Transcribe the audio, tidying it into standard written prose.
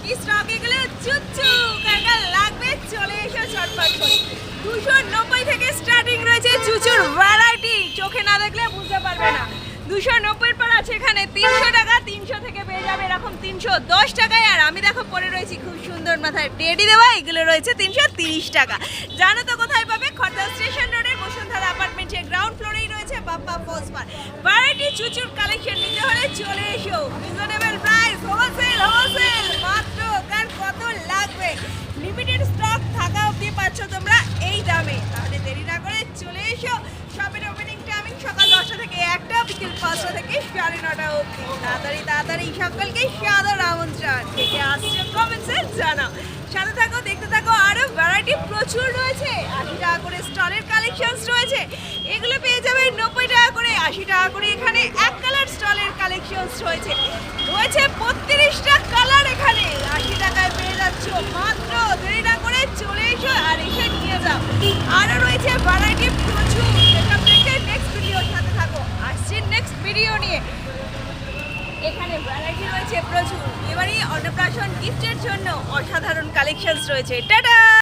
কি স্টক এগুলো চুচু কার লাগবে চলে এসো চটপট করে 290 থেকে স্টার্টিং রয়েছে চুচুর ভ্যারাইটি, চোখে না দেখলে বুঝতে পারবে না। 290 পর আছে এখানে 300 টাকা, 300 থেকে পেয়ে যাবে এরকম 310 টাকায়। আর আমি দেখো পরে রয়েছি খুব সুন্দর মাথায় টেডি দেওয়া, এগুলো রয়েছে 330 টাকা। জানো তো কোথায় পাবে? খড়দা স্টেশন রোডের বসুন্ধরা অ্যাপার্টমেন্টের গ্রাউন্ড ফ্লোরেই রয়েছে বাপ্পা ফোসপার। ভ্যারাইটি চুচুর কালেকশন নিতে হলে চলে এসো, রিজনেবল প্রাইস, হোলসেল মাত্র কার কত লাগবে, লিমিটেড স্টক থাকা অবধি পাচ্ছ তোমরা এই দামে। তাহলে দেরি না করে চলে এসো। শপের ওপেনিং টাইমিং সকাল 10টা থেকে 1টা, বিকেল 5টা থেকে 9:30 অবধি। তাড়াতাড়ি সকলকে সাদর আমন্ত্রণ। থেকে আসছে কমেন্টসে জানাও। সাথে থাকো, দেখতে থাকো, আরো ভ্যারাইটি প্রচুর রয়েছে। 80 টাকা করে স্টলের কালেকশনস রয়েছে, এগুলো পেয়ে যাবে 90 টাকা করে। 80 টাকা করে এখানে এক কালার স্টলের কালেকশনস রয়েছে, 32টা কালার এখানে 80 টাকায় পেয়ে যাচ্ছ মাত্র। দেরি না করে চলে এসো আর এসে নিয়ে যাও। আরো রয়েছে ভ্যারাইটি প্রচুর, সেসব দেখে নেক্সট ভিডিওর সাথে থাকো। আসছি নেক্সট ভিডিও নিয়ে। এখানে ভ্যারাইটি রয়েছে প্রচুর, এবারে অন্নপ্রাশন গিফটের জন্য অসাধারণ কালেকশনস রয়েছে। টাটা।